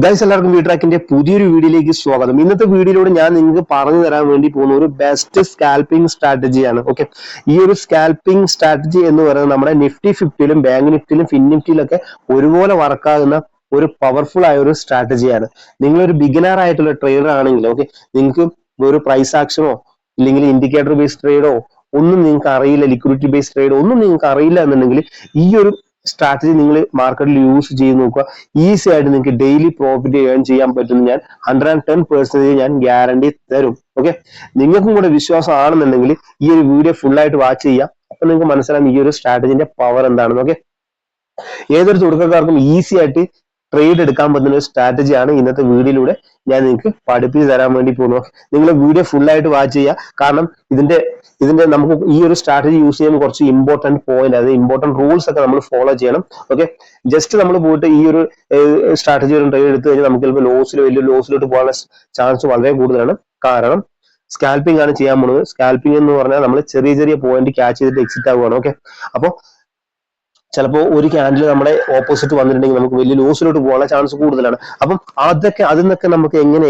Guys എല്ലാവർക്കും വീട്രാക്കിന്റെ പുതിയൊരു വീഡിയോയിലേക്ക് സ്വാഗതം. ഇന്നത്തെ വീഡിയോയിലൂടെ ഞാൻ നിങ്ങൾക്ക് പറഞ്ഞു തരാൻ വേണ്ടി പോകുന്ന ഒരു ബെസ്റ്റ് സ്കാൽപ്പിംഗ് സ്ട്രാറ്റജിയാണ്. ഓക്കെ, ഈ ഒരു സ്കാൽപ്പിംഗ് സ്ട്രാറ്റജി എന്ന് പറയുന്നത് നമ്മുടെ നിഫ്റ്റി 50ലും ബാങ്ക് നിഫ്റ്റിയിലും ഫിൻ നിഫ്റ്റിയിലൊക്കെ ഒരുപോലെ വർക്കാകുന്ന ഒരു പവർഫുൾ ആയ ഒരു സ്ട്രാറ്റജിയാണ്. നിങ്ങളൊരു ബിഗിനർ ആയിട്ടുള്ള ട്രേഡർ ആണെങ്കിൽ ഓക്കെ, നിങ്ങൾക്ക് ഒരു പ്രൈസ് ആക്ഷനോ ഇല്ലെങ്കിൽ ഇൻഡിക്കേറ്റർ ബേസ്ഡ് ട്രേഡോ ഒന്നും നിങ്ങൾക്ക് അറിയില്ല, ലിക്വിഡിറ്റി ബേസ്ഡ് ട്രേഡോ ഒന്നും നിങ്ങൾക്ക് അറിയില്ല എന്നുണ്ടെങ്കിൽ ഈ ഒരു സ്ട്രാറ്റജി നിങ്ങൾ മാർക്കറ്റിൽ യൂസ് ചെയ്ത് നോക്കുക. ഈസി ആയിട്ട് നിങ്ങൾക്ക് ഡെയിലി പ്രോഫിറ്റ് ഏൺ ചെയ്യാൻ പറ്റുന്ന ഞാൻ 110% ഞാൻ ഗ്യാരണ്ടി തരും. ഓക്കെ, നിങ്ങൾക്കും കൂടെ വിശ്വാസം ആണെന്നുണ്ടെങ്കിൽ ഈ ഒരു വീഡിയോ ഫുൾ ആയിട്ട് വാച്ച് ചെയ്യാം. അപ്പൊ നിങ്ങൾക്ക് മനസ്സിലാവും ഈ ഒരു സ്ട്രാറ്റജിന്റെ പവർ എന്താണെന്ന്. ഓക്കെ, ഏതൊരു തുടക്കക്കാർക്കും ഈസി ആയിട്ട് ട്രേഡ് എടുക്കാൻ പറ്റുന്ന ഒരു സ്ട്രാറ്റജിയാണ് ഇന്നത്തെ വീഡിയോയിലൂടെ ഞാൻ നിങ്ങൾക്ക് പഠിപ്പിച്ച് തരാൻ വേണ്ടി പോകുന്നു. നിങ്ങൾ വീഡിയോ ഫുൾ ആയിട്ട് വാച്ച് ചെയ്യുക. കാരണം ഇതിന്റെ നമുക്ക് ഈ ഒരു സ്ട്രാറ്റജി യൂസ് ചെയ്യുമ്പോൾ കുറച്ച് ഇമ്പോർട്ടന്റ് പോയിന്റ്, അതായത് ഇമ്പോർട്ടന്റ് റൂൾസ് ഒക്കെ നമ്മൾ ഫോളോ ചെയ്യണം. ഓക്കെ, ജസ്റ്റ് നമ്മൾ പോയിട്ട് ഈ ഒരു സ്ട്രാറ്റജി ഒരു ട്രേഡ് എടുത്തു കഴിഞ്ഞാൽ നമുക്ക് ചിലപ്പോൾ വലിയ ലോസിലോട്ട് പോകാനുള്ള ചാൻസ് വളരെ കൂടുതലാണ്. കാരണം സ്കാൽപ്പിംഗ് ആണ് ചെയ്യാൻ പോകുന്നത്. സ്കാൽപ്പിംഗ് എന്ന് പറഞ്ഞാൽ നമ്മൾ ചെറിയ ചെറിയ പോയിന്റ് ക്യാച്ച് ചെയ്തിട്ട് എക്സിറ്റ് ആവുകയാണ്. ഓക്കെ, അപ്പോൾ ചിലപ്പോൾ ഒരു ക്യാൻഡിൽ നമ്മുടെ ഓപ്പോസിറ്റ് വന്നിട്ടുണ്ടെങ്കിൽ നമുക്ക് വലിയ ലോസിലോട്ട് പോകാനുള്ള ചാൻസ് കൂടുതലാണ്. അപ്പം അതിൽ നിന്നൊക്കെ നമുക്ക് എങ്ങനെ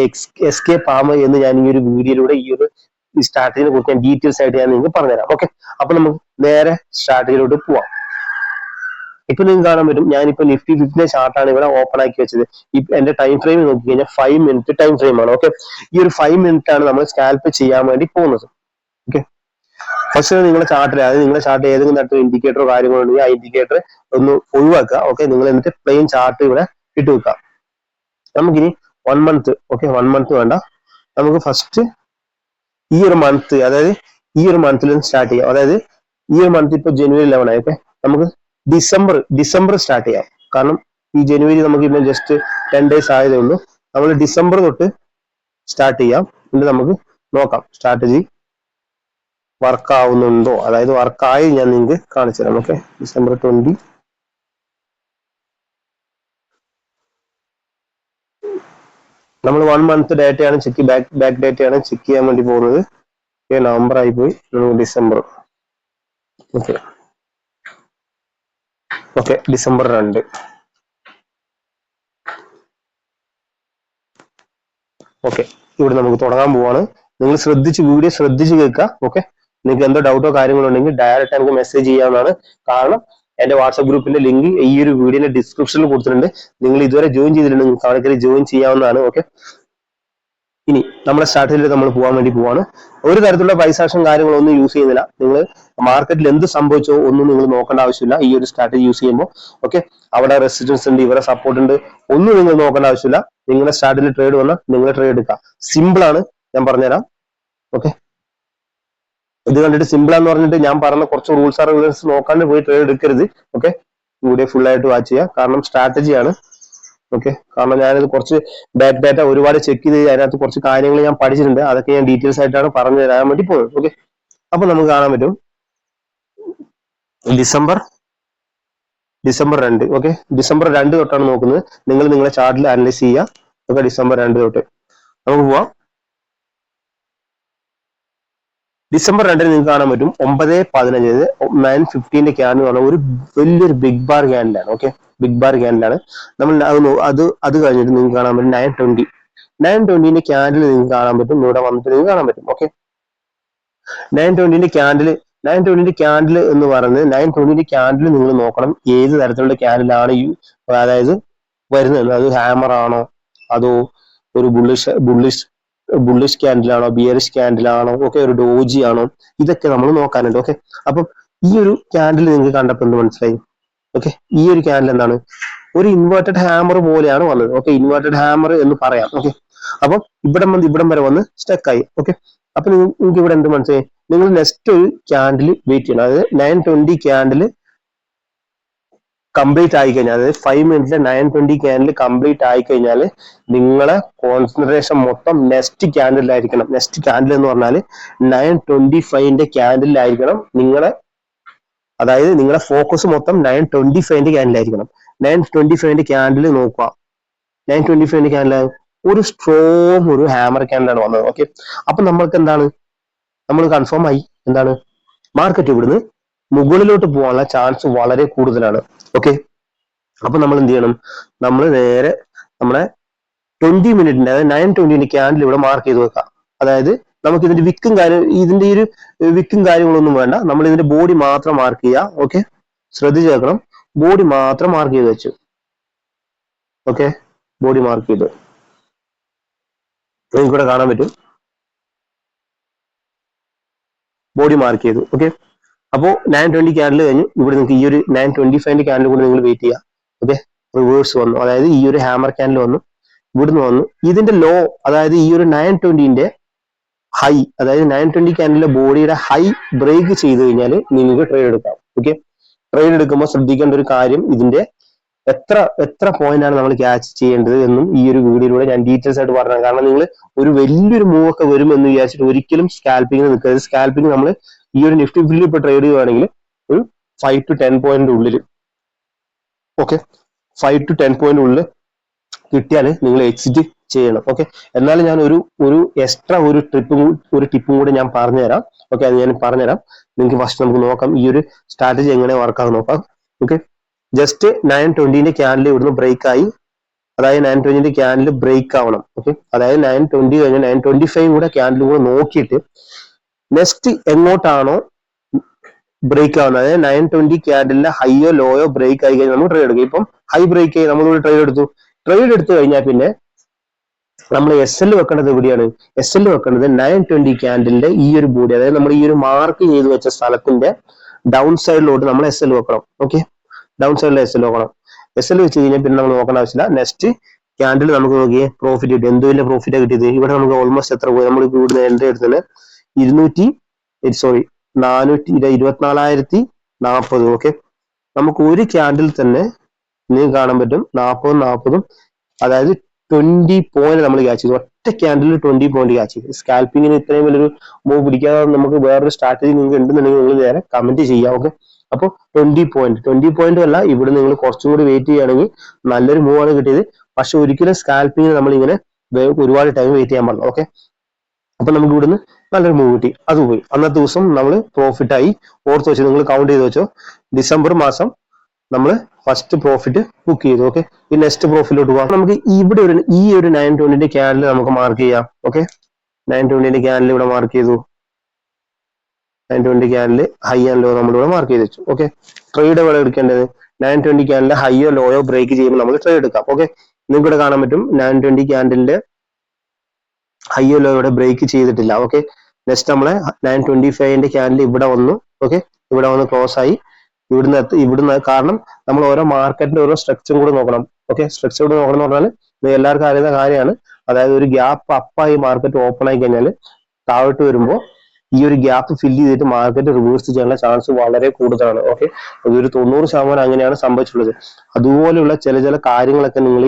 എസ്കേപ്പ് ആവാം എന്ന് ഞാൻ ഈ ഒരു വീഡിയോയിലൂടെ ഈ ഒരു സ്ട്രാറ്റജിനെ കുറിച്ച് ഞാൻ ഡീറ്റെയിൽസ് ആയിട്ട് ഞാൻ നിങ്ങൾക്ക് പറഞ്ഞുതരാം. ഓക്കെ, അപ്പൊ നമുക്ക് നേരെ സ്ട്രാറ്റജിയിലോട്ട് പോവാം. ഇപ്പൊ നിങ്ങൾക്ക് കാണാൻ പറ്റും, ഞാനിപ്പോ നിഫ്റ്റി 50 ചാർട്ടാണ് ഇവിടെ ഓപ്പൺ ആക്കി വെച്ചത്. എന്റെ ടൈം ഫ്രെയിം നോക്കി കഴിഞ്ഞാൽ 5 മിനിറ്റ് ടൈം ഫ്രെയിം ആണ്. ഓക്കെ, ഈ ഒരു 5 മിനിറ്റ് ആണ് നമ്മൾ സ്കാൽപ്പ് ചെയ്യാൻ വേണ്ടി പോകുന്നത്. ഓക്കെ, ഫസ്റ്റ് നിങ്ങളുടെ ചാർട്ടിൽ, അതായത് നിങ്ങളുടെ ചാർട്ട് ഏതെങ്കിലും തരത്തിൽ ഇൻഡിക്കേറ്ററോ കാര്യങ്ങളോ ഉണ്ടെങ്കിൽ ആ ഇൻഡിക്കേറ്റർ ഒന്ന് ഒഴിവാക്കുക. ഓക്കെ, നിങ്ങൾ എന്നിട്ട് പ്ലെയിൻ ചാർട്ട് ഇവിടെ ഇട്ട് വെക്കുക. നമുക്കിനി 1 മന്ത്, ഓക്കെ 1 മന്ത് വേണ്ട, നമുക്ക് ഫസ്റ്റ് ഈ ഒരു മന്ത്, അതായത് ഈ ഒരു മന്തിൽ സ്റ്റാർട്ട് ചെയ്യാം. അതായത് ഈ ഒരു മന്ത് ഇപ്പൊ ജനുവരി 11 ആയി. ഓക്കെ, നമുക്ക് ഡിസംബർ സ്റ്റാർട്ട് ചെയ്യാം. കാരണം ഈ ജനുവരി നമുക്ക് ഇപ്പം ജസ്റ്റ് 10 ഡേയ്സ് ആയതേ ഉള്ളൂ. നമ്മൾ ഡിസംബർ തൊട്ട് സ്റ്റാർട്ട് ചെയ്യാം. എന്നിട്ട് നമുക്ക് നോക്കാം സ്ട്രാറ്റജി വർക്ക് ആവുന്നുണ്ടോ. അതായത് വർക്കായി ഞാൻ നിങ്ങൾക്ക് കാണിച്ചു തരാം. ഓക്കെ, ഡിസംബർ 20 നമ്മൾ 1 മന്ത് ഡേറ്റയാണ് ബാക്ക് ഡേറ്റയാണ് ചെക്ക് ചെയ്യാൻ വേണ്ടി പോകുന്നത്. ഓക്കെ, നവംബർ ആയി പോയി, ഡിസംബർ. Okay, December 2. ഓക്കെ, ഇവിടെ നമുക്ക് തുടങ്ങാൻ പോവാണ്. നിങ്ങൾ വീഡിയോ ശ്രദ്ധിച്ച് കേൾക്കുക. ഓക്കെ, നിങ്ങൾക്ക് എന്തോ ഡൗട്ടോ കാര്യങ്ങളോ ഉണ്ടെങ്കിൽ ഡയറക്റ്റ് എനിക്ക് മെസ്സേജ് ചെയ്യാവുന്നതാണ്. കാരണം എന്റെ വാട്സ്ആപ്പ് ഗ്രൂപ്പിന്റെ ലിങ്ക് ഈ ഒരു വീഡിയോയുടെ ഡിസ്ക്രിപ്ഷനിൽ കൊടുത്തിട്ടുണ്ട്. നിങ്ങൾ ഇതുവരെ ജോയിൻ ചെയ്തിട്ടുണ്ടെങ്കിൽ നിങ്ങൾക്ക് അവിടെ കയറി ജോയിൻ ചെയ്യാവുന്നതാണ്. ഓക്കെ, ഇനി നമ്മുടെ സ്ട്രാറ്റജിയിൽ നമ്മൾ പോകാൻ വേണ്ടി പോവാണ്. ഒരു തരത്തിലുള്ള പ്രൈസ് ആക്ഷൻ കാര്യങ്ങളൊന്നും യൂസ് ചെയ്യുന്നില്ല. നിങ്ങൾ മാർക്കറ്റിൽ എന്ത് സംഭവിച്ചോ ഒന്നും നിങ്ങൾ നോക്കേണ്ട ആവശ്യമില്ല ഈ ഒരു സ്ട്രാറ്റജി യൂസ് ചെയ്യുമ്പോൾ. ഓക്കെ, അവിടെ റെസിസ്റ്റൻസ് ഉണ്ട്, ഇവിടെ സപ്പോർട്ട് ഉണ്ട്, ഒന്നും നിങ്ങൾ നോക്കേണ്ട ആവശ്യമില്ല. നിങ്ങളുടെ സ്ട്രാറ്റജിയിൽ ട്രേഡ് വന്നാൽ നിങ്ങൾ ട്രേഡ് എടുക്കുക. സിമ്പിൾ ആണ്, ഞാൻ പറഞ്ഞുതരാം. ഓക്കെ, ഇത് കണ്ടിട്ട് സിമ്പിൾ എന്ന് പറഞ്ഞിട്ട് ഞാൻ പറഞ്ഞ കുറച്ച് റൂൾസ് ആർ റെഗുലേഷൻസ് നോക്കാണ്ട് പോയി ട്രേഡ് എടുക്കരുത്. ഓക്കെ, വീഡിയോ ഫുൾ ആയിട്ട് വാച്ച് ചെയ്യുക. കാരണം സ്ട്രാറ്റജിയാണ്. ഓക്കെ, കാരണം ഞാനിത് കുറച്ച് ബാക്ക് ഡാറ്റ ഒരുപാട് ചെക്ക് ചെയ്ത് അതിനകത്ത് കുറച്ച് കാര്യങ്ങൾ ഞാൻ പഠിച്ചിട്ടുണ്ട്. അതൊക്കെ ഞാൻ ഡീറ്റെയിൽസ് ആയിട്ടാണ് പറഞ്ഞു തരാൻ വേണ്ടി പോകുന്നത്. ഓക്കെ, അപ്പൊ നമുക്ക് കാണാൻ പറ്റും ഡിസംബർ 2. ഓക്കെ, ഡിസംബർ 2 തൊട്ടാണ് നോക്കുന്നത്. നിങ്ങൾ നിങ്ങളുടെ ചാർട്ടിൽ അനലൈസ് ചെയ്യുക. ഓക്കെ, ഡിസംബർ 2 തൊട്ട് നമുക്ക് പോവാം. ഡിസംബർ 2 നിങ്ങൾക്ക് കാണാൻ പറ്റും 9:15 9:15 ക്യാൻഡിൽ എന്ന് പറഞ്ഞാൽ ഒരു വലിയൊരു ബിഗ് ബാർ ക്യാൻഡിലാണ്. ഓക്കെ, ബിഗ് ബാർ ക്യാൻഡിലാണ്. നമ്മൾ അത് കഴിഞ്ഞിട്ട് നിങ്ങൾക്ക് കാണാൻ പറ്റും 9:20 ക്യാൻഡിൽ നിങ്ങൾക്ക് കാണാൻ പറ്റും. ഇവിടെ വന്നിട്ട് നിങ്ങൾക്ക് കാണാൻ പറ്റും. ഓക്കെ, 9:20 ക്യാൻഡിൽ എന്ന് പറയുന്നത് 9:20 ക്യാൻഡിൽ നിങ്ങൾ നോക്കണം ഏത് തരത്തിലുള്ള ക്യാൻഡിലാണ് അതായത് വരുന്നത്. അത് ഹാമർ ആണോ, അതോ ഒരു ബുള്ളിഷ് ക്യാൻഡിലാണോ, ബിയറിഷ് ക്യാൻഡിലാണോ, ഒക്കെ ഒരു ഡോജി ആണോ, ഇതൊക്കെ നമ്മൾ നോക്കാനുണ്ട്. ഓക്കെ, അപ്പം ഈ ഒരു ക്യാൻഡിൽ നിങ്ങൾക്ക് കണ്ടപ്പോൾ എന്ത് മനസ്സിലായി? ഓക്കെ, ഈ ഒരു ക്യാൻഡിൽ എന്താണ്, ഒരു ഇൻവേർട്ടഡ് ഹാമർ പോലെയാണ് വന്നത്. ഓക്കെ, ഇൻവേർട്ടഡ് ഹാമർ എന്ന് പറയാം. ഓക്കെ, അപ്പം ഇവിടം വരെ വന്ന് സ്റ്റക്കായി. ഓക്കെ, അപ്പൊ നിങ്ങൾക്ക് ഇവിടെ എന്ത് മനസ്സിലായി? നിങ്ങൾ നെക്സ്റ്റ് ഒരു ക്യാൻഡിൽ വെയിറ്റ് ചെയ്യണം. അതായത് 9:20 ക്യാൻഡിൽ കംപ്ലീറ്റ് ആയി കഴിഞ്ഞാൽ, അതായത് 5 മിനിറ്റിലെ 9:20 ക്യാൻഡിൽ കംപ്ലീറ്റ് ആയി കഴിഞ്ഞാൽ നിങ്ങളെ കോൺസെൻട്രേഷൻ മൊത്തം നെക്സ്റ്റ് ക്യാൻഡിലായിരിക്കണം. നെക്സ്റ്റ് ക്യാൻഡിൽ എന്ന് പറഞ്ഞാൽ 9:25 ക്യാൻഡിലായിരിക്കണം നിങ്ങളെ, അതായത് നിങ്ങളെ ഫോക്കസ് മൊത്തം 9:25 ക്യാൻഡിലായിരിക്കണം. 9:25 ക്യാൻഡിൽ നോക്കുക. 9:25 ക്യാൻഡിൽ ഒരു സ്ട്രോങ് ഒരു ഹാമർ ക്യാൻഡിലാണ് വന്നത്. ഓക്കെ, അപ്പൊ നമ്മൾക്ക് എന്താണ്, നമ്മൾ കൺഫേം ആയി എന്താണ്, മാർക്കറ്റ് ഇവിടുന്ന് മുകളിലോട്ട് പോകാനുള്ള ചാൻസ് വളരെ കൂടുതലാണ്. ഓക്കെ, അപ്പൊ നമ്മൾ എന്ത് ചെയ്യണം, നമ്മൾ നേരെ നമ്മുടെ 20 മിനിറ്റിന്റെ അതായത് 9:20 ക്യാൻഡിൽ ഇവിടെ മാർക്ക് ചെയ്ത് വെക്കാം. അതായത് നമുക്ക് ഇതിന്റെ ഇതിന്റെ ഒരു വിക്കും കാര്യങ്ങളൊന്നും വേണ്ട, നമ്മൾ ഇതിന്റെ ബോഡി മാത്രം മാർക്ക് ചെയ്യാം. ഓക്കെ, ശ്രദ്ധിച്ച് കേൾക്കണം, ബോഡി മാത്രം മാർക്ക് ചെയ്ത് വെച്ചു. ഓക്കെ, ബോഡി മാർക്ക് ചെയ്തു, നിങ്ങൾക്ക് ഇവിടെ കാണാൻ പറ്റും, ബോഡി മാർക്ക് ചെയ്തു. ഓക്കെ, അപ്പോൾ 9:20 ക്യാൻഡിൽ കഴിഞ്ഞു. ഇവിടെ നിങ്ങൾക്ക് ഈ ഒരു 9:25 ക്യാൻഡിൽ കൂടെ നിങ്ങൾ വെയിറ്റ് ചെയ്യാം. ഓക്കെ, റിവേഴ്സ് വന്നു, അതായത് ഈ ഒരു ഹാമർ ക്യാൻഡിൽ വന്നു, ഇവിടുന്ന് വന്നു. ഇതിന്റെ ലോ, അതായത് ഈ ഒരു 9:20ന്റെ ഹൈ, അതായത് 9:20 ക്യാൻഡിലെ ബോഡിയുടെ ഹൈ ബ്രേക്ക് ചെയ്ത് കഴിഞ്ഞാൽ നിങ്ങൾക്ക് ട്രേഡ് എടുക്കാം. ഓക്കെ, ട്രേഡ് എടുക്കുമ്പോൾ ശ്രദ്ധിക്കേണ്ട ഒരു കാര്യം, ഇതിന്റെ എത്ര പോയിന്റ് ആണ് നമ്മൾ ക്യാച്ച് ചെയ്യേണ്ടത് എന്നും ഈ ഒരു വീഡിയോയിലൂടെ ഞാൻ ഡീറ്റെയിൽസ് ആയിട്ട് പറഞ്ഞത്. കാരണം നിങ്ങൾ ഒരു വലിയൊരു മൂവ് ഒക്കെ വരും എന്ന് വിചാരിച്ചിട്ട് ഒരിക്കലും സ്കാൽപ്പിങ്ങിന് നിൽക്കരുത്. സ്കാൽപ്പിംഗ് നമ്മൾ ഈ ഒരു നിഫ്റ്റി ഫിഫ്റ്റിയിൽ ഇപ്പൊ ട്രേഡ് ചെയ്യുകയാണെങ്കിൽ ഒരു 5 to 10 പോയിന്റ് ഉള്ളിൽ, ഓക്കെ, 5 to 10 പോയിന്റ് ഉള്ളിൽ കിട്ടിയാൽ നിങ്ങൾ എക്സിറ്റ് ചെയ്യണം. ഓക്കെ, എന്നാലും ഞാൻ ഒരു എക്സ്ട്രാ ഒരു ടിപ്പും കൂടെ ഞാൻ പറഞ്ഞുതരാം. ഓക്കെ, അത് ഞാൻ പറഞ്ഞുതരാം. നിങ്ങൾക്ക് ഫസ്റ്റ് നമുക്ക് നോക്കാം ഈ ഒരു സ്ട്രാറ്റജി എങ്ങനെ വർക്കാകും നോക്കാം. ഓക്കെ, ജസ്റ്റ് 9:20ന്റെ ക്യാൻഡിൽ ഇവിടുന്ന് ബ്രേക്ക് ആയി, അതായത് 9:20ന്റെ ക്യാൻഡിൽ ബ്രേക്ക് ആവണം. ഓക്കെ, അതായത് 9:20 കഴിഞ്ഞ് 9:25 കൂടെ ക്യാൻഡിൽ കൂടെ നോക്കിയിട്ട് നെക്സ്റ്റ് എങ്ങോട്ടാണോ ബ്രേക്ക് ആവുന്നത്, അതായത് 9:20 ക്യാൻഡിലെ ഹൈയോ ലോയോ ബ്രേക്ക് ആയി കഴിഞ്ഞാൽ നമ്മൾ ട്രേഡ് എടുക്കും. ഇപ്പം ഹൈ ബ്രേക്ക് ആയി നമ്മളിവിടെ ട്രേഡ് എടുത്തു കഴിഞ്ഞാൽ പിന്നെ നമ്മൾ എസ് എൽ വെക്കേണ്ടത് എവിടെയാണ്? എസ് എൽ വെക്കേണ്ടത് 9:20 ക്യാൻഡിലിന്റെ ഈ ഒരു ബോഡി, അതായത് നമ്മൾ ഈ ഒരു മാർക്ക് ചെയ്ത് വെച്ച സ്ഥലത്തിന്റെ ഡൗൺ സൈഡിലോട്ട് നമ്മൾ എസ് എൽ വെക്കണം. ഓക്കെ, ഡൗൺ സൈഡിൽ എസ് എൽ വെക്കണം. എസ് എൽ വെച്ച് കഴിഞ്ഞാൽ പിന്നെ നമ്മൾ നോക്കേണ്ട ആവശ്യമില്ല. നെക്സ്റ്റ് ക്യാൻഡിൽ നമുക്ക് നോക്കിയേ പ്രോഫിറ്റ് കിട്ടി. എന്ത് വലിയ പ്രോഫിറ്റ് കിട്ടിയത്? ഇവിടെ നമുക്ക് ഓൾമോസ്റ്റ് എത്ര പോയി? നമ്മൾ ഇവിടുന്ന് എൻട്രി എടുത്തത് 424,040. ഓക്കെ, നമുക്ക് ഒരു ക്യാൻഡിൽ തന്നെ നിങ്ങൾക്ക് കാണാൻ പറ്റും 40 അതായത് 20 പോയിന്റ് നമ്മൾ ക്യാച്ച് ചെയ്തു. ഒറ്റ ക്യാൻഡിൽ 20 പോയിന്റ് ക്യാച്ച് ചെയ്തു. സ്കാൽപ്പിങ്ങിന് ഇത്രയും വലിയൊരു മൂവ് പിടിക്കാതെ നമുക്ക് വേറൊരു സ്ട്രാറ്റജി നിങ്ങൾക്ക് ഉണ്ടെന്നുണ്ടെങ്കിൽ നിങ്ങൾ നേരെ കമന്റ് ചെയ്യാം. ഓക്കെ, അപ്പോൾ 20 പോയിന്റ് അല്ല, ഇവിടെ നിങ്ങൾ കുറച്ചും കൂടി വെയിറ്റ് ചെയ്യുകയാണെങ്കിൽ നല്ലൊരു മൂവ് ആണ് കിട്ടിയത്. പക്ഷെ ഒരിക്കലും സ്കാൽപ്പിങ്ങിന് നമ്മൾ ഇങ്ങനെ ഒരുപാട് ടൈം വെയിറ്റ് ചെയ്യാൻ പാടില്ല. ഓക്കെ, അപ്പൊ നമുക്ക് ഇവിടുന്ന് നല്ലൊരു മൂവ് കിട്ടി, അത് പോയി. അന്നത്തെ ദിവസം നമ്മൾ പ്രോഫിറ്റ് ആയി. ഓർത്ത് വെച്ചോ, നിങ്ങൾ കൗണ്ട് ചെയ്ത് വെച്ചോ, ഡിസംബർ മാസം നമ്മൾ ഫസ്റ്റ് പ്രോഫിറ്റ് ബുക്ക് ചെയ്തു. ഓക്കെ, ഈ നെക്സ്റ്റ് പ്രോഫിറ്റിലോട്ട് പോകാം. നമുക്ക് ഇവിടെ ഈ ഒരു 9:20ന്റെ ക്യാൻഡിൽ നമുക്ക് മാർക്ക് ചെയ്യാം. ഓക്കെ, 9:20ന്റെ ക്യാൻഡിൽ ഇവിടെ മാർക്ക് ചെയ്തു. 9:20 ക്യാൻഡിൽ ഹൈ ആൻഡ് ലോ നമ്മളിവിടെ മാർക്ക് ചെയ്ത് വെച്ചു. ഓക്കെ, ട്രേഡ് എവിടെ എടുക്കേണ്ടത്? 9:20 ക്യാൻഡിൽ ഹൈയോ ലോയോ ബ്രേക്ക് ചെയ്യുമ്പോൾ നമ്മൾ ട്രേഡ് എടുക്കാം. ഓക്കെ, നിങ്ങൾക്ക് ഇവിടെ കാണാൻ പറ്റും 9:20 ക്യാൻഡിലിന്റെ ഹൈയോ ലോ ഇവിടെ ബ്രേക്ക് ചെയ്തിട്ടില്ല. ഓക്കെ, നെക്സ്റ്റ് നമ്മളെ 9:25ന്റെ ക്യാൻഡിൽ ഇവിടെ വന്നു. ഓക്കെ, ഇവിടെ വന്ന് ക്ലോസ് ആയി. ഇവിടുന്ന് കാരണം നമ്മൾ ഓരോ മാർക്കറ്റിന്റെ ഓരോ സ്ട്രക്ചറും കൂടെ നോക്കണം. ഓക്കെ, സ്ട്രക്ചർ കൂടെ നോക്കണം എന്ന് പറഞ്ഞാൽ ഇത് എല്ലാവർക്കും അറിയുന്ന കാര്യമാണ്. അതായത് ഒരു ഗ്യാപ്പ് അപ്പായി മാർക്കറ്റ് ഓപ്പൺ ആയി കഴിഞ്ഞാൽ താഴോട്ട് വരുമ്പോൾ ഈ ഒരു ഗ്യാപ്പ് ഫില്ല് ചെയ്തിട്ട് മാർക്കറ്റ് റിവേഴ്സ് ചെയ്യാനുള്ള ചാൻസ് വളരെ കൂടുതലാണ്. ഓക്കെ, അതൊരു 90% അങ്ങനെയാണ് സംഭവിച്ചിട്ടുള്ളത്. അതുപോലെയുള്ള ചില കാര്യങ്ങളൊക്കെ നിങ്ങൾ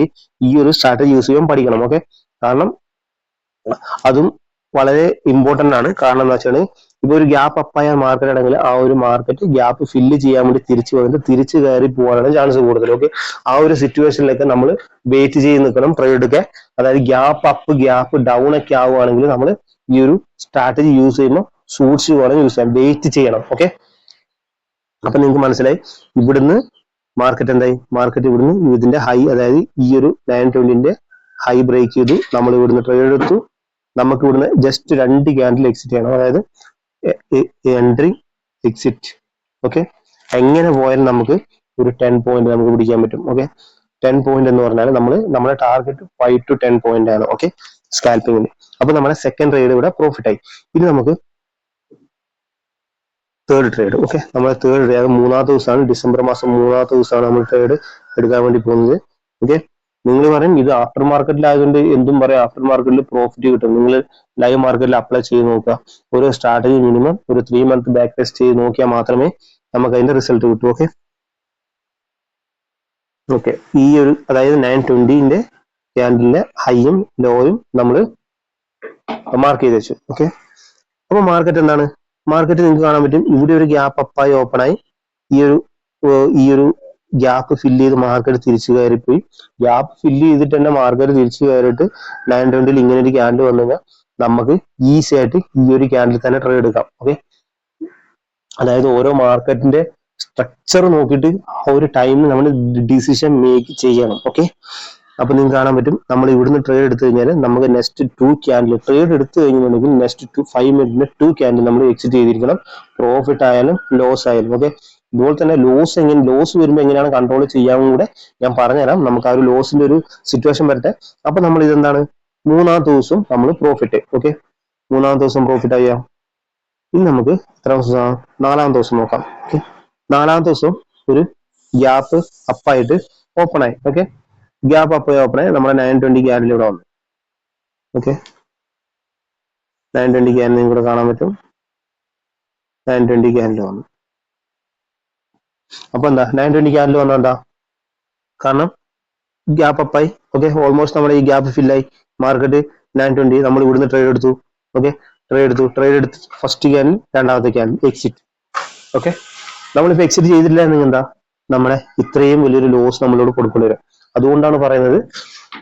ഈ ഒരു സ്ട്രാറ്റജി യൂസ് ചെയ്യുമ്പോൾ പഠിക്കണം. ഓക്കെ, കാരണം അതും വളരെ ഇമ്പോർട്ടന്റ് ആണ്. കാരണം എന്താ വെച്ചാൽ ഇപ്പൊ ഒരു ഗ്യാപ്പ് അപ്പായ മാർക്കറ്റ് ആണെങ്കിൽ ആ ഒരു മാർക്കറ്റ് ഗ്യാപ്പ് ഫില്ല് ചെയ്യാൻ വേണ്ടി തിരിച്ചു കയറി പോകാനാണ് ചാൻസ് കൂടുതൽ. ഓക്കെ, ആ ഒരു സിറ്റുവേഷനിലൊക്കെ നമ്മൾ വെയിറ്റ് ചെയ്ത് നിൽക്കണം ട്രേഡൊക്കെ. അതായത് ഗ്യാപ്പ് അപ്പ് ഗ്യാപ്പ് ഡൗൺ ഒക്കെ ആവുകയാണെങ്കിൽ നമ്മൾ ഈ ഒരു സ്ട്രാറ്റജി യൂസ് ചെയ്യുമ്പോൾ സൂക്ഷിച്ച് വേണം യൂസ് ചെയ്യാൻ, വെയിറ്റ് ചെയ്യണം. ഓക്കെ, അപ്പൊ നിങ്ങൾക്ക് മനസ്സിലായി ഇവിടുന്ന് മാർക്കറ്റ് എന്തായി? മാർക്കറ്റ് ഇവിടുന്ന് ഇതിന്റെ ഹൈ, അതായത് ഈ ഒരു 9:20ന്റെ ഹൈ ബ്രേക്ക് ചെയ്തു. നമ്മൾ ഇവിടുന്ന് ട്രേഡ് എടുത്തു. നമുക്ക് ഇവിടുന്ന് ജസ്റ്റ് 2 ക്യാൻഡിൽ എക്സിറ്റ് ചെയ്യണം, അതായത് എൻട്രി എക്സിറ്റ്. ഓക്കെ, എങ്ങനെ പോയാലും നമുക്ക് ഒരു 10 പോയിന്റ് നമുക്ക് പിടിക്കാൻ പറ്റും. ഓക്കെ, 10 പോയിന്റ് എന്ന് പറഞ്ഞാൽ നമ്മുടെ ടാർഗറ്റ് 5 to 10 പോയിന്റ് ആണ്. ഓക്കെ, സ്കാൽപ്പിങ്ങിന്. അപ്പൊ നമ്മുടെ സെക്കൻഡ് ട്രേഡ് ഇവിടെ പ്രോഫിറ്റ് ആയി. ഇനി നമുക്ക് തേർഡ് ട്രേഡ്. ഓക്കെ, നമ്മുടെ തേർഡ് ട്രേഡ് മൂന്നാമത്തെ ദിവസമാണ്, ഡിസംബർ മാസം 3ാമത്തെ ദിവസമാണ് നമ്മൾ ട്രേഡ് എടുക്കാൻ വേണ്ടി പോകുന്നത്. ഓക്കെ, നിങ്ങൾ പറയും ഇത് ആഫ്റ്റർ മാർക്കറ്റിലായതുകൊണ്ട് എന്തും പറയാം, ആഫ്റ്റർ മാർക്കറ്റിൽ പ്രോഫിറ്റ് കിട്ടും. നിങ്ങൾ ലൈവ് മാർക്കറ്റിൽ അപ്ലൈ ചെയ്ത് നോക്കുക. ഒരു സ്ട്രാറ്റജി മിനിമം ഒരു 3 month ബാക്ക് ടെസ്റ്റ് ചെയ്ത് നോക്കിയാൽ മാത്രമേ നമുക്ക് അതിന്റെ റിസൾട്ട് കിട്ടൂ. ഓക്കെ, ഓക്കെ, ഈ ഒരു അതായത് 9:20ന്റെ ക്യാൻഡിലിന്റെ ഹൈയും ലോയും നമ്മൾ മാർക്ക് ചെയ്ത് വെച്ചു. ഓക്കെ, അപ്പൊ മാർക്കറ്റ് എന്താണ്? മാർക്കറ്റ് നിങ്ങൾക്ക് കാണാൻ പറ്റും ഇവിടെ ഒരു ഗ്യാപ്പ് അപ്പായി ഓപ്പൺ ആയി. ഈ ഒരു ഗ്യാപ്പ് ഫില്ല് ചെയ്ത് മാർക്കറ്റ് തിരിച്ചു കയറിപ്പോയി. ഗ്യാപ്പ് ഫില്ല് ചെയ്തിട്ട് തന്നെ മാർക്കറ്റ് തിരിച്ചു കയറിയിട്ട് 9:20ൽ ഇങ്ങനെ ഒരു ക്യാൻഡിൽ വന്നു കഴിഞ്ഞാൽ നമുക്ക് ഈസി ആയിട്ട് ഈ ഒരു ക്യാൻഡിൽ തന്നെ ട്രേഡ് എടുക്കാം. ഓക്കെ, അതായത് ഓരോ മാർക്കറ്റിന്റെ സ്ട്രക്ചർ നോക്കിയിട്ട് ആ ഒരു ടൈമിൽ നമ്മൾ ഡിസിഷൻ മേക്ക് ചെയ്യണം. ഓക്കെ, അപ്പൊ നിങ്ങൾക്ക് കാണാൻ പറ്റും നമ്മൾ ഇവിടുന്ന് ട്രേഡ് എടുത്തു കഴിഞ്ഞാൽ നമുക്ക് നെക്സ്റ്റ് 2 ക്യാൻഡിൽ ട്രേഡ് എടുത്തു കഴിഞ്ഞിട്ടുണ്ടെങ്കിൽ നെക്സ്റ്റ് 5 മിനിറ്റിന് 2 ക്യാൻഡിൽ നമ്മൾ എക്സിറ്റ് ചെയ്തിരിക്കണം. പ്രോഫിറ്റ് ആയാലും ലോസ് ആയാലും. ഓക്കെ, ഇതുപോലെ തന്നെ ലോസ് വരുമ്പോൾ എങ്ങനെയാണ് കൺട്രോൾ ചെയ്യാനും കൂടെ ഞാൻ പറഞ്ഞുതരാം. നമുക്ക് ആ ഒരു ലോസിന്റെ ഒരു സിറ്റുവേഷൻ വരട്ടെ. അപ്പൊ നമ്മൾ ഇതെന്താണ്, മൂന്നാമത്തെ ദിവസം നമ്മൾ പ്രോഫിറ്റ്. ഓക്കെ, മൂന്നാമത്തെ ദിവസം പ്രോഫിറ്റ് ആയാം. ഇനി നമുക്ക് എത്ര ദിവസം, നാലാമത്തെ ദിവസം നോക്കാം. ഓക്കെ, നാലാമത്തെ ദിവസം ഒരു ഗ്യാപ്പ് അപ്പായിട്ട് ഓപ്പൺ ആയി. ഓക്കെ, ഗ്യാപ്പ് അപ്പ് ഓപ്പൺ ആയി നമ്മുടെ 920 ക്യാൻഡിൽ ഇവിടെ വന്നു. ഓക്കെ, 920 ക്യാൻഡിൽ ഇവിടെ കാണാൻ പറ്റും. 920 ക്യാൻഡിൽ വന്നു. അപ്പൊ എന്താ 920 ക്യാൻഡിൽ വന്ന എന്താ കാരണം, ഗ്യാപ്പ് അപ്പായി. ഓക്കെ, ഓൾമോസ്റ്റ് നമ്മുടെ ഈ ഗ്യാപ്പ് ഫില്ലായി. മാർക്കറ്റ് 920 നമ്മൾ ഇവിടുന്ന് ട്രേഡ് എടുത്തു. ഓക്കെ, ട്രേഡ് എടുത്ത് ഫസ്റ്റ് ക്യാൻഡിൽ, രണ്ടാമത്തെ ക്യാൻഡിൽ എക്സിറ്റ്. ഓക്കെ, നമ്മളിപ്പോ എക്സിറ്റ് ചെയ്തില്ല എന്നെങ്കിൽ എന്താ, നമ്മളെ ഇത്രയും വലിയൊരു ലോസ് നമ്മളോട് കൊടുക്കേണ്ടി വരും. അതുകൊണ്ടാണ് പറയുന്നത്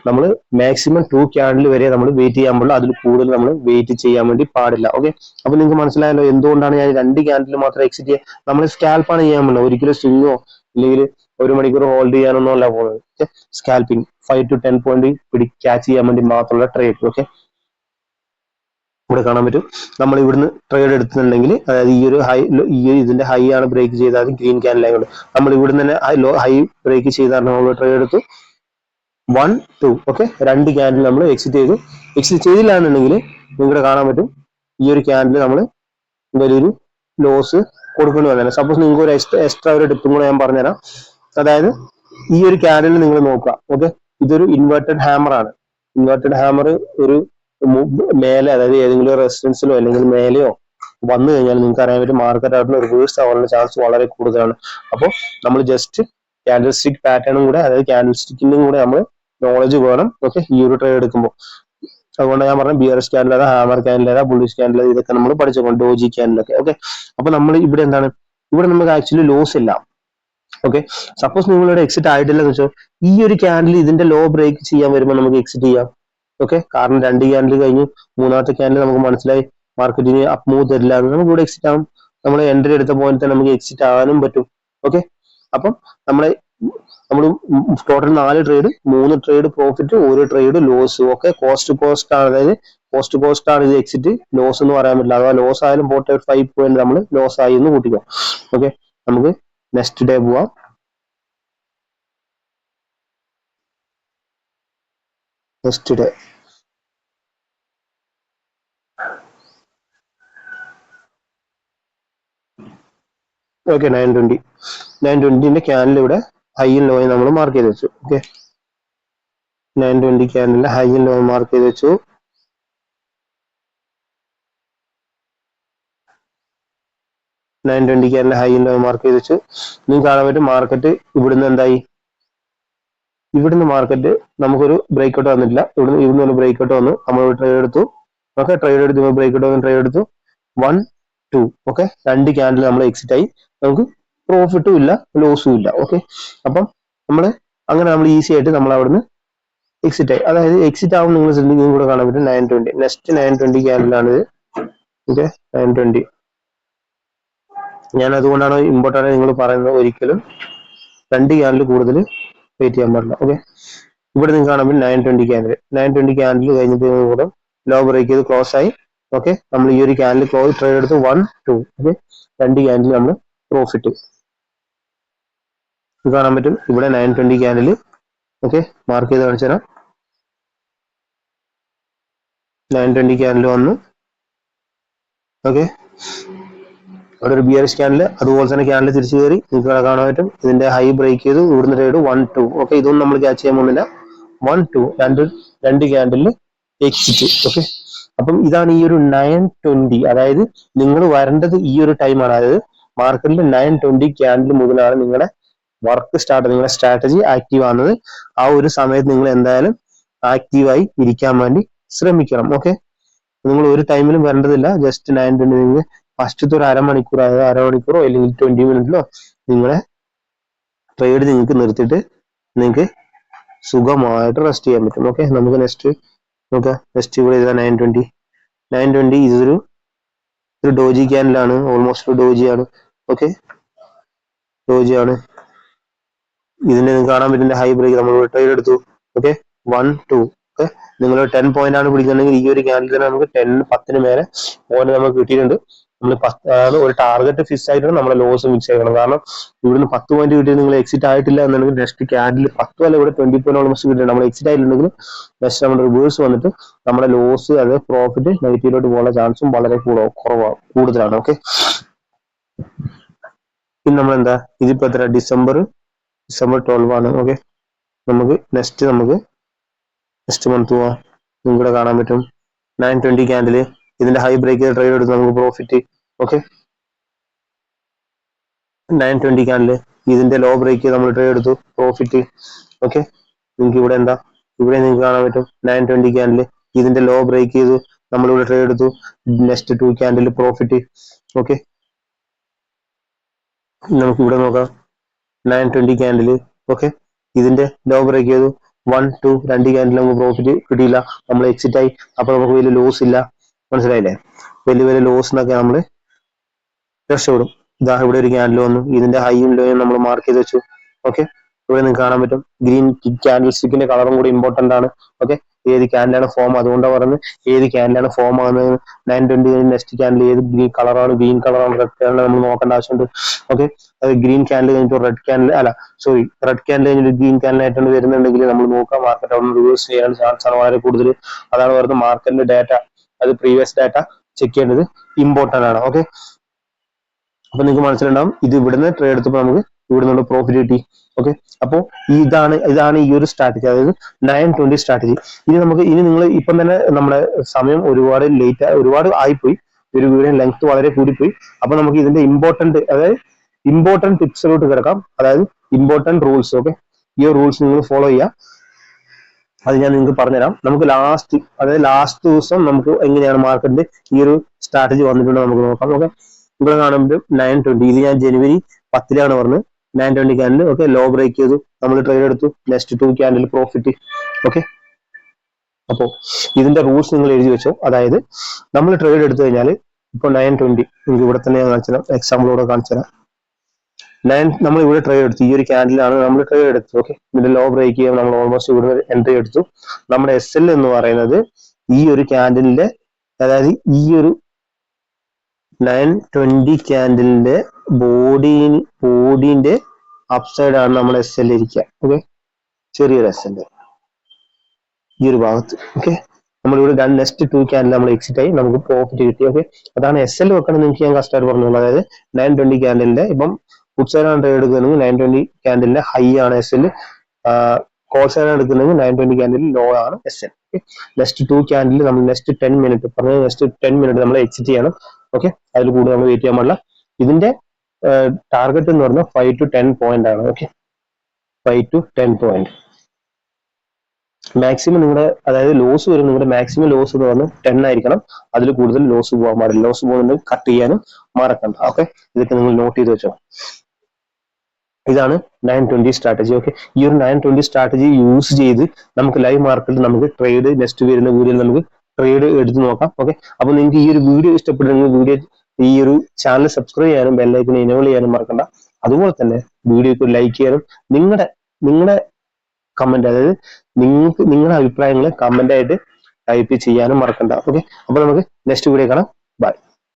നമ്മൾ മാക്സിമം 2 ക്യാൻഡിൽ വരെ നമ്മൾ വെയിറ്റ് ചെയ്യാൻ പാടില്ല, അതിൽ കൂടുതൽ നമ്മൾ വെയിറ്റ് ചെയ്യാൻ വേണ്ടി പാടില്ല. ഓക്കെ, അപ്പൊ നിങ്ങൾക്ക് മനസ്സിലായല്ലോ എന്തുകൊണ്ടാണ് ഞാൻ 2 ക്യാൻഡിൽ മാത്രം എക്സിറ്റ് ചെയ്യുക. നമ്മൾ സ്കാൽപ്പാണ് ചെയ്യാൻ പറ്റില്ല, ഒരിക്കലും സ്വിങ്ങോ അല്ലെങ്കിൽ 1 മണിക്കൂർ ഹോൾഡ് ചെയ്യാനൊന്നും അല്ല പോകുന്നത്. സ്കാൽപ്പിംഗ് 5 to 10 പോയിന്റ് ക്യാച്ച് ചെയ്യാൻ വേണ്ടി മാത്രമുള്ള ട്രേഡ്. ഓക്കെ, ഇവിടെ കാണാൻ പറ്റും നമ്മൾ ഇവിടുന്ന് ട്രേഡ് എടുത്തിട്ടുണ്ടെങ്കിൽ, അതായത് ഈ ഒരു ഇതിന്റെ ഹൈ ആണ് ബ്രേക്ക് ചെയ്താൽ ഗ്രീൻ ക്യാൻഡിൽ ആയതുകൊണ്ട് നമ്മൾ ഇവിടുന്ന് തന്നെ ഹൈ ബ്രേക്ക് ചെയ്താണ് നമ്മൾ ട്രേഡ് എടുത്തു. 1 2. ഓക്കെ, 2 ക്യാൻഡിൽ നമ്മൾ എക്സിറ്റ് ചെയ്തു. എക്സിറ്റ് ചെയ്തില്ല എന്നുണ്ടെങ്കിൽ നിങ്ങളുടെ കാണാൻ പറ്റും ഈ ഒരു ക്യാൻഡിൽ നമ്മൾ വലിയൊരു ലോസ് കൊടുക്കേണ്ടി വന്നേനെ. സപ്പോസ് നിങ്ങൾക്ക് ഒരു എക്സ്ട്രാ ഒരു ടിപ്പും കൂടെ ഞാൻ പറഞ്ഞുതരാം. അതായത് ഈ ഒരു ക്യാൻഡിൽ നിങ്ങൾ നോക്കുക. ഓക്കെ, ഇതൊരു ഇൻവേർട്ടഡ് ഹാമർ ആണ്. ഇൻവേർട്ടഡ് ഹാമർ ഒരു മേലെ, അതായത് ഏതെങ്കിലും റെസിസ്റ്റൻസിലോ അല്ലെങ്കിൽ മേലെയോ വന്നു കഴിഞ്ഞാൽ നിങ്ങൾക്ക് അറിയാൻ പറ്റും മാർക്കറ്റ് ആയിട്ട് റിവേഴ്സ് ആവാനുള്ള ചാൻസ് വളരെ കൂടുതലാണ്. അപ്പോൾ നമ്മൾ ജസ്റ്റ് ക്യാൻഡിൽ സ്റ്റിക് പാറ്റേണും കൂടെ, അതായത് ക്യാൻഡിൽ സ്റ്റിക്കിന്റെയും കൂടെ നമ്മൾ നോളജ് വേണം. ഓക്കെ, ഈ ഒരു ട്രേഡ് എടുക്കുമ്പോൾ. അതുകൊണ്ട് ഞാൻ പറഞ്ഞ ബിയറിഷ് ക്യാൻഡിൽ ഏതാ, ഹാമർ ക്യാൻഡിൽ ഏതാ, ബുള്ളിഷ് ക്യാൻഡിൽ ഏതാ, ഇതൊക്കെ നമ്മൾ പഠിച്ചുകൊണ്ട് ഡോജി ക്യാൻഡിലൊക്കെ. ഓക്കെ, അപ്പൊ നമ്മൾ ഇവിടെ എന്താണ്, ഇവിടെ നമുക്ക് ആക്ച്വലി ലോസ് ഇല്ല. ഓക്കെ, സപ്പോസ് നിങ്ങളുടെ എക്സിറ്റ് ആയിട്ടില്ല എന്ന് വെച്ചാൽ ഈ ഒരു ക്യാൻഡിൽ ഇതിന്റെ ലോ ബ്രേക്ക് ചെയ്യാൻ വരുമ്പോൾ നമുക്ക് എക്സിറ്റ് ചെയ്യാം. ഓക്കെ, കാരണം 2 ക്യാൻഡിൽ കഴിഞ്ഞ് മൂന്നാമത്തെ ക്യാൻഡിൽ നമുക്ക് മനസ്സിലായി മാർക്കറ്റിന് അപ്പ് മൂവ് തരില്ല, നമുക്ക് ഇവിടെ എക്സിറ്റ് ആവും. നമ്മൾ എൻട്രി എടുത്ത പോയിന്റ് തന്നെ നമുക്ക് എക്സിറ്റ് ആവാനും പറ്റും. ഓക്കെ, അപ്പം നമ്മൾ total 4 trade, 3 trade profit, 1 trade loss. Okay, cost ആണ്, അതായത് കോസ്റ്റ് ആണ് ഇത് എക്സിറ്റ്. ലോസ് എന്ന് പറയാൻ പറ്റില്ല, അഥവാ ലോസ് ആയാലും 45 പോയിന്റ് നമ്മൾ ലോസ് ആയി എന്ന് കൂട്ടിക്കോ. ഓക്കെ, നമുക്ക് നെക്സ്റ്റ് ഡേ പോവാം. നെക്സ്റ്റ് ഡേ ഓക്കെ, 920 ക്യാൻഡിൽ ഇവിടെ ഹൈയും ലോയും നമ്മൾ മാർക്ക് ചെയ്ത് വെച്ചു. ഓക്കെ, 920 ക്യാൻഡിലെ ഹൈയും ലോയും മാർക്ക് ചെയ്ത് വെച്ചു. മാർക്ക് ചെയ്ത് വെച്ചു. നിങ്ങൾക്ക് കാണാൻ പറ്റും മാർക്കറ്റ് ഇവിടുന്ന് എന്തായി, ഇവിടുന്ന് മാർക്കറ്റ് നമുക്കൊരു ബ്രേക്ക് ഔട്ട് വന്നിട്ടില്ല. ഇവിടുന്ന് ഒരു ബ്രേക്ക് ഔട്ട് വന്നു, നമ്മൾ ട്രേഡ് എടുത്തു. ഓക്കെ, ട്രേഡ് എടുത്തു, ബ്രേക്ക് ഔട്ട് വന്നു, ട്രേഡ് എടുത്തു. 1 2. ഓക്കെ, 2 ക്യാൻഡിൽ നമ്മൾ എക്സിറ്റ് ആയി. നമുക്ക് പ്രോഫിറ്റും ഇല്ല ലോസും ഇല്ല. ഓക്കെ, അപ്പം അങ്ങനെ നമ്മൾ ഈസി ആയിട്ട് നമ്മൾ അവിടുന്ന് എക്സിറ്റ് ആയി. അതായത് എക്സിറ്റ് ആവും നിങ്ങൾ ശ്രദ്ധിക്കും കൂടെ കാണാൻ പറ്റും 920. നെക്സ്റ്റ് 920 ക്യാൻഡിലാണിത്. ഓക്കെ, 920. ഞാൻ അതുകൊണ്ടാണ് ഇമ്പോർട്ടൻ്റ് നിങ്ങൾ പറയുന്നത്, ഒരിക്കലും 2 ക്യാൻഡിൽ കൂടുതൽ വെയിറ്റ് ചെയ്യാൻ പാടില്ല. ഓക്കെ, ഇവിടെ നിങ്ങൾക്ക് കാണാൻ പറ്റും 920 ക്യാൻഡിൽ കഴിഞ്ഞിട്ട് കൂടെ ലോ ബ്രേക്ക് ചെയ്ത് ക്ലോസ് ആയി. ഓക്കെ, നമ്മൾ ഈ ഒരു ക്യാൻഡിൽ ക്ലോസ് ട്രേഡ് എടുത്ത് 1 2. ഓക്കെ, 2 ക്യാൻഡിൽ നമ്മൾ പ്രോഫിറ്റ് കാണാൻ പറ്റും. ഇവിടെ 920 ക്യാൻഡിൽ. ഓക്കെ, മാർക്ക് ചെയ്ത് കാണിച്ചു തരാം. 920 ക്യാൻഡിൽ വന്നു. ഓക്കെ, അവിടെ ഒരു ബിയറിഷ് ക്യാൻഡിൽ, അതുപോലെ തന്നെ ക്യാൻഡിൽ തിരിച്ചു കയറി നിങ്ങൾക്ക് കാണാൻ പറ്റും. ഇതിന്റെ ഹൈ ബ്രേക്ക് ചെയ്തു, ഇവിടുന്ന് ട്രേഡ് 1 2. ഓക്കെ, ഇതൊന്നും നമ്മൾ ക്യാച്ച് ചെയ്യാൻ പോകുന്നില്ല. 1 2 രണ്ട് ക്യാൻഡിൽ എക്സിറ്റ്. ഓക്കെ, അപ്പം ഇതാണ് ഈ ഒരു 920. അതായത് നിങ്ങൾ വരേണ്ടത് ഈ ഒരു ടൈമാണ്, അതായത് മാർക്കറ്റിൽ 920 ക്യാൻഡിൽ മുതലാണ് നിങ്ങളുടെ വർക്ക് സ്റ്റാർട്ട്, നിങ്ങളുടെ സ്ട്രാറ്റജി ആക്റ്റീവ് ആകുന്നത്. ആ ഒരു സമയത്ത് നിങ്ങൾ എന്തായാലും ആക്റ്റീവായി ഇരിക്കാൻ വേണ്ടി ശ്രമിക്കണം. ഓക്കെ, നിങ്ങൾ ഒരു ടൈമിലും വരേണ്ടതില്ല. ജസ്റ്റ് 920 നിങ്ങൾ ഫസ്റ്റത്തെ ഒരു അരമണിക്കൂറോ അല്ലെങ്കിൽ 20 മിനിറ്റിലോ നിങ്ങളെ ട്രേഡ് നിങ്ങൾക്ക് നിർത്തിയിട്ട് നിങ്ങൾക്ക് സുഖമായിട്ട് റെസ്റ്റ് ചെയ്യാൻ പറ്റും. ഓക്കെ, നമുക്ക് നെക്സ്റ്റ് നോക്കാം. നെക്സ്റ്റ് ഇവിടെ ഇതാ 920. ഇതൊരു ഡോജി ക്യാൻഡിലാണ്, ഓൾമോസ്റ്റ് ഒരു ഡോജിയാണ്. ഓക്കെ, ഡോജിയാണ്. ഇതിന്റെ നിങ്ങൾക്ക് കാണാൻ പറ്റുന്ന ഹൈ ബ്രേക്ക് നമ്മൾ ട്രേഡ് എടുത്തു. Okay, 1 2 okay. നിങ്ങൾ 10 പോയിന്റ് ആണ് പിടിക്കുന്നുണ്ടെങ്കിൽ ഈ ഒരു ക്യാൻഡിൽ തന്നെ നമുക്ക് 10 മേലെ പോയിന്റ് നമുക്ക് കിട്ടിയിട്ടുണ്ട്. നമ്മൾ അതാണ് ഒരു ടാർഗറ്റ് ഫിക്സ് ആയിട്ടാണ് നമ്മളെ ലോസ് ഫിക്സ് ചെയ്യണം. കാരണം ഇവിടുന്ന് 10 പോയിന്റ് കിട്ടി നിങ്ങൾ എക്സിറ്റ് ആയിട്ടില്ല എന്നുണ്ടെങ്കിൽ നെക്സ്റ്റ് ക്യാൻഡിൽ 10 അല്ല ഇവിടെ 20 പോയിന്റ് ഓൾമോസ്റ്റ് കിട്ടിയിട്ടുണ്ട്. നമ്മൾ എക്സിറ്റ് ആയിട്ടുണ്ടെങ്കിൽ നെക്സ്റ്റ് നമ്മുടെ റിവേഴ്സ് വന്നിട്ട് നമ്മുടെ ലോസ് അത് പ്രോഫിറ്റ് നെഗറ്റീവിലോട്ട് പോകാനുള്ള ചാൻസും വളരെ കൂടുതലാണ്. ഓക്കെ. ഇനി നമ്മൾ എന്താ ഇതിപ്പോ എത്ര ഡിസംബർ 12 ആണ്. ഓക്കെ. നമുക്ക് നെക്സ്റ്റ് മന്ത് പോവാം. നിങ്ങൾക്കിവിടെ കാണാൻ പറ്റും 920 ക്യാൻഡില് ഇതിന്റെ ഹൈ ബ്രേക്ക് ചെയ്ത് ട്രേഡ് എടുത്ത് നമുക്ക് പ്രോഫിറ്റ്. ഓക്കെ. 920 ക്യാൻഡില് ഇതിന്റെ ലോ ബ്രേക്ക് ചെയ്ത് നമ്മൾ ട്രേഡ് എടുത്തു പ്രോഫിറ്റ്. ഓക്കെ. നിങ്ങൾക്ക് ഇവിടെ എന്താ ഇവിടെ നിങ്ങൾക്ക് കാണാൻ പറ്റും 920 ക്യാൻഡില് ഇതിന്റെ ലോ ബ്രേക്ക് ചെയ്തു നമ്മളിവിടെ ട്രേഡ് എടുത്തു നെക്സ്റ്റ് 2 ക്യാൻഡിൽ പ്രോഫിറ്റ്. ഓക്കെ. നമുക്ക് ഇവിടെ നോക്കാം 920 ക്യാൻഡിൽ. ഓക്കെ. ഇതിന്റെ ലോ ബ്രേക്ക് ചെയ്തു 1 2 2 ക്യാൻഡിൽ നമുക്ക് പ്രോഫിറ്റ് കിട്ടിയില്ല, നമ്മൾ എക്സിറ്റ് ആയി. അപ്പൊ നമുക്ക് വലിയ ലോസ് ഇല്ല. മനസ്സിലായില്ലേ? വലിയ ലോസ് എന്നൊക്കെ നമ്മൾ രക്ഷപ്പെടും. ഇതാ ഇവിടെ ഒരു ക്യാൻഡിൽ വന്നു, ഇതിന്റെ ഹൈയും ലോയും നമ്മൾ മാർക്ക് ചെയ്ത് വെച്ചു. ഓക്കെ. ഇവിടെ നിങ്ങൾക്ക് കാണാൻ പറ്റും ഗ്രീൻ ക്യാൻഡിൽ സ്റ്റിക്കിന്റെ കളറും കൂടി ഇമ്പോർട്ടന്റ് ആണ്. ഓക്കെ. ഏത് ക്യാൻഡിലാണ് ഫോം, അതുകൊണ്ടാണ് പറയുന്നത് ഏത് ക്യാൻഡിലാണ് ഫോം ആകുന്നത്. 920 നെക്സ്റ്റ് ക്യാൻഡിൽ ഏത് ഗ്രീൻ കളറാണ്, റെഡ് ക്യാൻഡിൽ നമ്മൾ നോക്കേണ്ട ആവശ്യമുണ്ട്. ഓക്കെ. അത് ഗ്രീൻ ക്യാൻഡിൽ കഴിഞ്ഞിട്ട് റെഡ് ക്യാൻഡിൽ റെഡ് ക്യാൻഡിൽ കഴിഞ്ഞിട്ട് ഗ്രീൻ ക്യാൻഡിൽ ആയിട്ടാണ് വരുന്നുണ്ടെങ്കിൽ നമ്മൾ നോക്കാം മാർക്കറ്റ് അവിടെ റിവേഴ്സ് ചെയ്യാൻ ചാൻസ് ആണ് വളരെ കൂടുതൽ. അതാണ് പറയുന്നത് മാർക്കറ്റിന്റെ ഡാറ്റ, അത് പ്രീവിയസ് ഡാറ്റ ചെക്ക് ചെയ്യേണ്ടത് ഇമ്പോർട്ടന്റ് ആണ്. ഓക്കെ. അപ്പൊ നിങ്ങൾക്ക് മനസ്സിലുണ്ടാവും ഇത് ഇവിടുന്ന് ട്രേഡ് എടുത്തപ്പോൾ നമുക്ക് ഇവിടുന്ന് പ്രോഫിറ്റ് കിട്ടി. ഓക്കെ. അപ്പോൾ ഇതാണ് ഈ ഒരു സ്ട്രാറ്റജി, അതായത് 920 സ്ട്രാറ്റജി. ഇനി നിങ്ങൾ ഇപ്പം തന്നെ നമ്മുടെ സമയം ഒരുപാട് ആയിപ്പോയി, ഒരു വീഡിയോ ലെങ്ത് വളരെ കൂടിപ്പോയി. അപ്പൊ നമുക്ക് ഇതിന്റെ ഇമ്പോർട്ടന്റ് ടിപ്സിലോട്ട് കിടക്കാം, അതായത് ഇമ്പോർട്ടന്റ് റൂൾസ്. ഓക്കെ. ഈ റൂൾസ് നിങ്ങൾ ഫോളോ ചെയ്യുക, അത് ഞാൻ നിങ്ങൾക്ക് പറഞ്ഞുതരാം. നമുക്ക് ലാസ്റ്റ് ദിവസം നമുക്ക് എങ്ങനെയാണ് മാർക്കറ്റിന്റെ ഈ ഒരു സ്ട്രാറ്റജി വന്നിട്ടുണ്ടോ നമുക്ക് നോക്കാം. ഓക്കെ. ഇവിടെ കാണുമ്പോൾ 920 ഇത് ഞാൻ ജനുവരി 10 പറഞ്ഞത് 920 ക്യാൻഡിൽ. ഓക്കെ. ലോ ബ്രേക്ക് ചെയ്തു നമ്മൾ ട്രേഡ് എടുത്തു നെക്സ്റ്റ് 2 ക്യാൻഡിൽ പ്രോഫിറ്റ്. ഓക്കെ. അപ്പോ ഇതിന്റെ റൂൾസ് നിങ്ങൾ എഴുതി വെച്ചോ. അതായത് നമ്മൾ ട്രേഡ് എടുത്തു കഴിഞ്ഞാൽ ഇപ്പോൾ 920 നിങ്ങൾക്ക് ഇവിടെ തന്നെ ഞാൻ കാണിച്ചു തരാം, എക്സാമ്പിളോടെ കാണിച്ചു തരാം. നമ്മൾ ഇവിടെ ട്രേഡ് എടുത്തു, ഈ ഒരു ക്യാൻഡിലാണ് നമ്മൾ ട്രേഡ് എടുത്തു. ഓക്കെ. ഇതിന്റെ ലോ ബ്രേക്ക് ചെയ്യാൻ നമ്മൾ ഓൾമോസ്റ്റ് ഇവിടെ എൻട്രി എടുത്തു. നമ്മുടെ SL എന്ന് പറയുന്നത് ഈ ഒരു ക്യാൻഡിലിന്റെ, അതായത് ഈ ഒരു 920 ക്യാൻഡിലിന്റെ ബോഡിന്റെ അപ്സൈഡ് ആണ് നമ്മൾ SL ഇരിക്കുക. ഓക്കെ. ചെറിയൊരു SL ഈ ഒരു ഭാഗത്ത്. ഓക്കെ. നമ്മളിവിടെ നെക്സ്റ്റ് 2 ക്യാൻഡിൽ നമ്മൾ എക്സിറ്റ് ആയി നമുക്ക് പ്രോഫിറ്റ് കിട്ടി. ഓക്കെ. അതാണ് SL വെക്കണം നിങ്ങൾക്ക് ഞാൻ കറക്റ്റായിട്ട് പറഞ്ഞുള്ളൂ. അതായത് 920 ക്യാൻഡിലിന്റെ ഇപ്പം ഫുഡ് സൈഡ് ആണ് ട്രേഡ് എടുക്കുകയാണെങ്കിൽ 920 ക്യാൻഡിലിന്റെ ഹൈ ആണ് SL, കോൾ സൈഡ് ആണ് എടുക്കുന്നെങ്കിൽ 920 ക്യാൻഡിൽ ലോ ആണ് SL. ഓക്കെ. നെക്സ്റ്റ് 2 ക്യാൻഡിൽ നമ്മൾ നെക്സ്റ്റ് 10 മിനിറ്റ് നമ്മൾ എക്സിറ്റ് ചെയ്യണം. ഓക്കെ. അതിൽ കൂടുതൽ നമ്മൾ വെയിറ്റ് ചെയ്യാൻ പാടില്ല. ഇതിന്റെ ടാർഗറ്റ് എന്ന് പറഞ്ഞാൽ 5 to 10 പോയിന്റ് ആണ്. ഓക്കെ. 5 to 10 പോയിന്റ് മാക്സിമം നിങ്ങളുടെ, അതായത് ലോസ് വരും നിങ്ങളുടെ മാക്സിമം ലോസ് എന്ന് പറഞ്ഞാൽ 10 ആയിരിക്കണം. അതിൽ കൂടുതൽ ലോസ് പോകാൻ പാടില്ല. ലോസ് പോകുന്നുണ്ടെങ്കിൽ കട്ട് ചെയ്യാനും മറക്കണ്ട. ഓക്കെ. ഇതൊക്കെ നിങ്ങൾ നോട്ട് ചെയ്ത് വെച്ചോ. ഇതാണ് 920 സ്ട്രാറ്റജി. ഓക്കെ. ഈ ഒരു 920 സ്ട്രാറ്റജി യൂസ് ചെയ്ത് നമുക്ക് ലൈവ് മാർക്കറ്റിൽ നമുക്ക് ട്രേഡ് നെക്സ്റ്റ് വരുന്ന വീഡിയോയിൽ നമുക്ക് ട്രേഡ് എടുത്ത് നോക്കാം. ഓക്കെ. അപ്പൊ നിങ്ങൾക്ക് ഈ ഒരു വീഡിയോ ഇഷ്ടപ്പെട്ടെങ്കിൽ ഈ ഒരു ചാനൽ സബ്സ്ക്രൈബ് ചെയ്യാനും ബെല്ലൈക്കൺ എനേബിൾ ചെയ്യാനും മറക്കണ്ട. അതുപോലെ തന്നെ വീഡിയോക്ക് ലൈക്ക് ചെയ്യാനും നിങ്ങളുടെ കമന്റ്, അതായത് നിങ്ങളുടെ അഭിപ്രായങ്ങൾ കമന്റ് ആയിട്ട് ടൈപ്പ് ചെയ്യാനും മറക്കണ്ട. ഓക്കെ. അപ്പൊ നമുക്ക് നെക്സ്റ്റ് വീഡിയോ കാണാം. ബൈ.